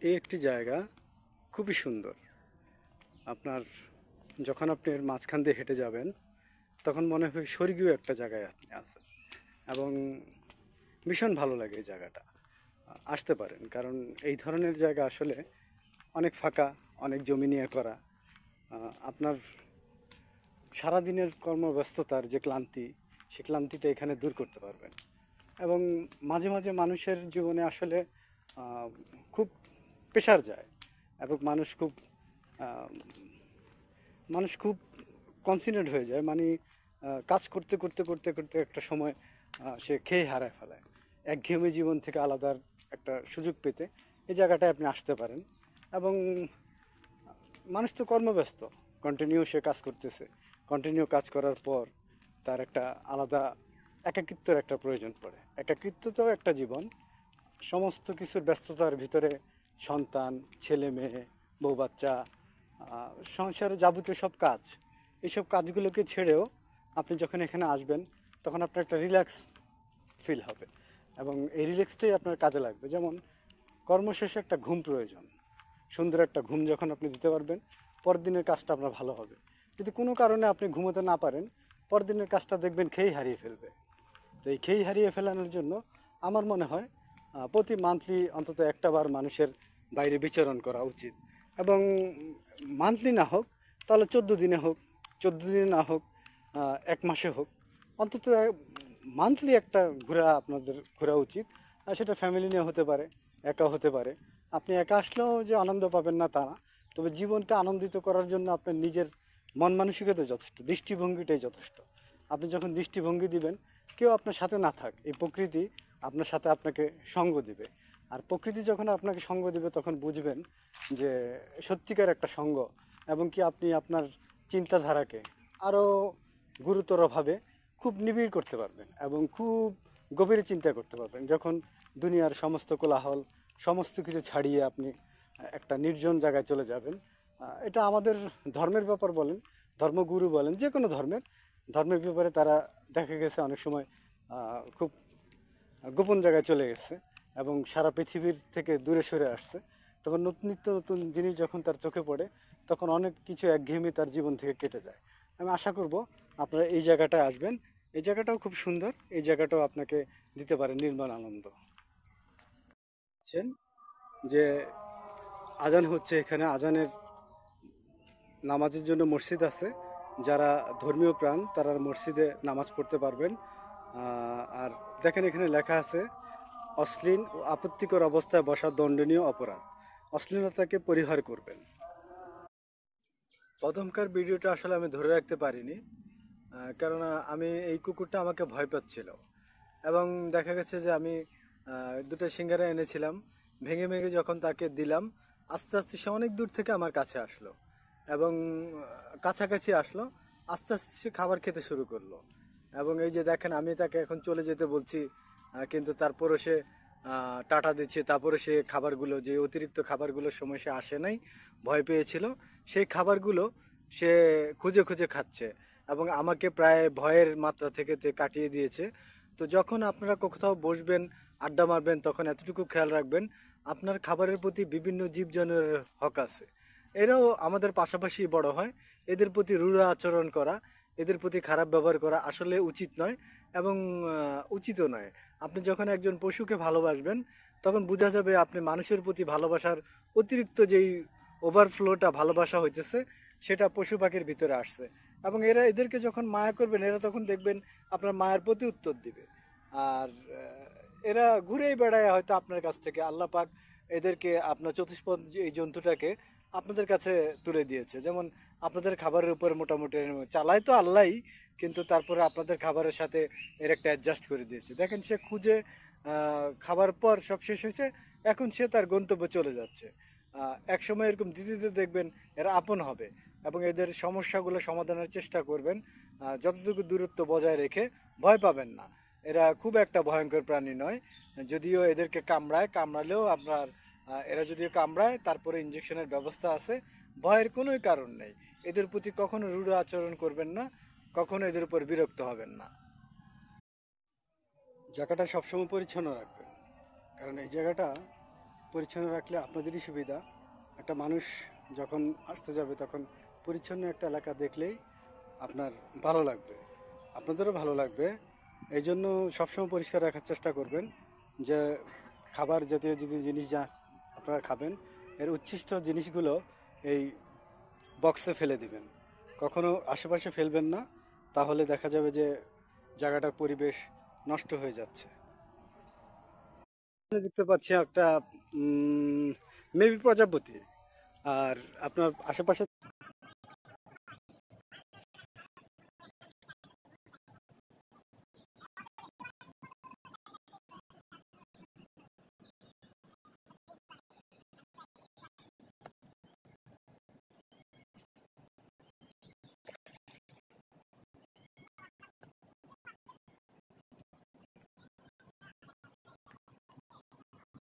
এই একটি জায়গা খুবই সুন্দর। আপনার যখন আপনি এর মাঝখান দিয়ে হেঁটে যাবেন তখন মনে হয় স্বর্গীয় একটা জায়গায় আপনি আছেন এবং ভীষণ ভালো লাগে এই জায়গাটা। আসতে পারেন, কারণ এই ধরনের জায়গা আসলে অনেক ফাঁকা, অনেক জমি নিয়ে করা। আপনার সারাদিনের কর্মব্যস্ততার যে ক্লান্তি, সে ক্লান্তিটা এখানে দূর করতে পারবেন। এবং মাঝে মাঝে মানুষের জীবনে আসলে আহ, খুব প্রেশার যায় এবং আহ, মানুষ খুব কনসিডারেট হয়ে যায়, মানে কাজ করতে করতে করতে করতে একটা সময় সে খেয়ে হারায় ফেলায়। একঘেয়েমি জীবন থেকে আলাদার একটা সুযোগ পেতে এই জায়গাটায় আপনি আসতে পারেন। এবং মানুষ তো কর্মব্যস্ত, কন্টিনিউ সে কাজ করতেছে। কন্টিনিউ কাজ করার পর তার একটা আলাদা একাকিত্বের একটা প্রয়োজন পড়ে। একাকিত্ব তো একটা জীবন, সমস্ত কিছুর ব্যস্ততার ভিতরে সন্তান, ছেলে মেয়ে, বউ বাচ্চা, সংসারে যাবতীয় সব কাজ, এইসব কাজগুলোকে ছেড়েও আপনি যখন এখানে আসবেন তখন আপনার একটা রিল্যাক্স ফিল হবে এবং এই রিল্যাক্সটাই আপনার কাজে লাগবে। যেমন কর্মশেষে একটা ঘুম প্রয়োজন, সুন্দর একটা ঘুম যখন আপনি দিতে পারবেন পরদিনের কাজটা আপনার ভালো হবে। যদি কোনো কারণে আপনি ঘুমোতে না পারেন, পরদিনের কাজটা দেখবেন খেই হারিয়ে ফেলবে। তো এই খেই হারিয়ে ফেলানোর জন্য আমার মনে হয় প্রতি মান্থলি অন্তত একটা বার মানুষের বাইরে বিচরণ করা উচিত। এবং মান্থলি না হোক তাহলে 14 দিনে হোক, 14 দিনে না হোক 1 মাসে হোক, অন্তত মান্থলি একটা আপনাদের ঘোরা উচিত। আর সেটা ফ্যামিলি নিয়ে হতে পারে, একা হতে পারে। আপনি একা আসলেও যে আনন্দ পাবেন না তা না, তবে জীবনকে আনন্দিত করার জন্য আপনার নিজের মন মানসিকতা যথেষ্ট, দৃষ্টিভঙ্গিটাই যথেষ্ট। আপনি যখন দৃষ্টিভঙ্গি দিবেন, কেউ আপনার সাথে না থাক, এই প্রকৃতি আপনার সাথে আপনাকে সঙ্গ দিবে। আর প্রকৃতি যখন আপনাকে সঙ্গ দিবে তখন বুঝবেন যে সত্যিকার একটা সঙ্গ, এবং কি আপনি আপনার চিন্তাধারাকে আরও গুরুতরভাবে খুব নিবিড় করতে পারবেন এবং খুব গভীরে চিন্তা করতে পারবেন। যখন দুনিয়ার সমস্ত কোলাহল, সমস্ত কিছু ছাড়িয়ে আপনি একটা নির্জন জায়গায় চলে যাবেন। এটা আমাদের ধর্মের ব্যাপার বলেন, ধর্মগুরু বলেন, যে কোনো ধর্মের ব্যাপারে তারা দেখা গেছে অনেক সময় খুব গোপন জায়গায় চলে গেছে এবং সারা পৃথিবীর থেকে দূরে সরে আসছে। তখন নিত্য নতুন জিনিস যখন তার চোখে পড়ে তখন অনেক কিছু একঘেয়েমি তার জীবন থেকে কেটে যায়। আমি আশা করব আপনারা এই জায়গাটায় আসবেন। এই জায়গাটাও খুব সুন্দর, এই জায়গাটাও আপনাকে দিতে পারে নির্মল আনন্দ। বুঝছেন যে আজান হচ্ছে, এখানে আজানের নামাজের জন্য মসজিদ আছে। যারা ধর্মীয় প্রাণ তারা মসজিদে নামাজ পড়তে পারবেন। আর দেখেন এখানে লেখা আছে, অশ্লীল ও আপত্তিকর অবস্থায় বসা দণ্ডনীয় অপরাধ, অশ্লীলতাকে পরিহার করবেন। প্রথমকার ভিডিওটা আসলে আমি ধরে রাখতে পারিনি, কেননা আমি এই কুকুরটা আমাকে ভয় পাচ্ছিল। এবং দেখা গেছে যে আমি দুটো সিঙ্গারা এনেছিলাম, ভেঙে ভেঙে যখন তাকে দিলাম, আস্তে আস্তে সে অনেক দূর থেকে আমার কাছে আসলো এবং কাছাকাছি আসলো। আস্তে আস্তে সে খাবার খেতে শুরু করলো। এবং এই যে দেখেন আমি তাকে এখন চলে যেতে বলছি, কিন্তু তারপরও সে টাটা দিচ্ছে। তারপরে সে খাবারগুলো, যে অতিরিক্ত খাবারগুলোর সময় সে আসে নাই, ভয় পেয়েছিল, সেই খাবারগুলো সে খুঁজে খুঁজে খাচ্ছে এবং আমাকে প্রায় ভয়ের মাত্রা থেকে কাটিয়ে দিয়েছে। তো যখন আপনারা কোথাও বসবেন, আড্ডা মারবেন, তখন এতটুকু খেয়াল রাখবেন আপনার খাবারের প্রতি বিভিন্ন জীবজন্তুর হক আছে। এরাও আমাদের পাশাপাশি বড় হয়। এদের প্রতি রূঢ় আচরণ করা, এদের প্রতি খারাপ ব্যবহার করা আসলে উচিত নয় এবং উচিতও নয়। আপনি যখন একজন পশুকে ভালোবাসবেন তখন বোঝা যাবে আপনি মানুষের প্রতি ভালোবাসার অতিরিক্ত যেই ওভারফ্লোটা ভালোবাসা হইতেছে সেটা পশু পাখির ভিতরে আসছে। এবং এদেরকে যখন মায়া করবেন এরা তখন দেখবেন আপনার মায়ের প্রতি উত্তর দিবে। আর এরা ঘুরেই বেড়ায় হয়তো আপনার কাছ থেকে আল্লাহ পাক এদেরকে, আপনার চতুষ্পদ এই জন্তুটাকে আপনাদের কাছে তুলে দিয়েছে। যেমন আপনাদের খাবারের উপর মোটামুটি চালায় তো আল্লাহই, কিন্তু তারপরে আপনাদের খাবারের সাথে এর একটা অ্যাডজাস্ট করে দিয়েছে। দেখেন সে খুঁজে খাবার পর সব শেষ হয়েছে, এখন সে তার গন্তব্যে চলে যাচ্ছে। এক সময় এরকম দিতে দিতে দেখবেন এরা আপন হবে এবং এদের সমস্যাগুলো সমাধানের চেষ্টা করবেন যতটুকু দূরত্ব বজায় রেখে। ভয় পাবেন না, এরা খুব একটা ভয়ঙ্কর প্রাণী নয়। যদিও এদেরকে কামড়ালেও আপনার এরা যদিও কামড়ায় তারপরে ইঞ্জেকশনের ব্যবস্থা আছে। ভয়ের কোনোই কারণ নেই। এদের প্রতি কখনো রূঢ় আচরণ করবেন না, কখনো এদের উপর বিরক্ত হবেন না। জায়গাটা সবসময় পরিচ্ছন্ন রাখবেন, কারণ এই জায়গাটা পরিচ্ছন্ন রাখলে আপনাদেরই সুবিধা। একটা মানুষ যখন আসতে যাবে তখন পরিচ্ছন্ন একটা এলাকা দেখলেই আপনার ভালো লাগবে, আপনাদেরও ভালো লাগবে। এই জন্য সবসময় পরিষ্কার রাখার চেষ্টা করবেন। যে খাবার জাতীয় যদি জিনিস যা আপনারা খাবেন, এর উচ্ছিষ্ট জিনিসগুলো এই বক্সে ফেলে দিবেন, কখনো আশেপাশে ফেলবেন না। তাহলে দেখা যাবে যে জায়গাটার পরিবেশ নষ্ট হয়ে যাচ্ছে। এখানে দেখতে পাচ্ছি একটা মেবি প্রজাপতি। আর আপনার আশেপাশে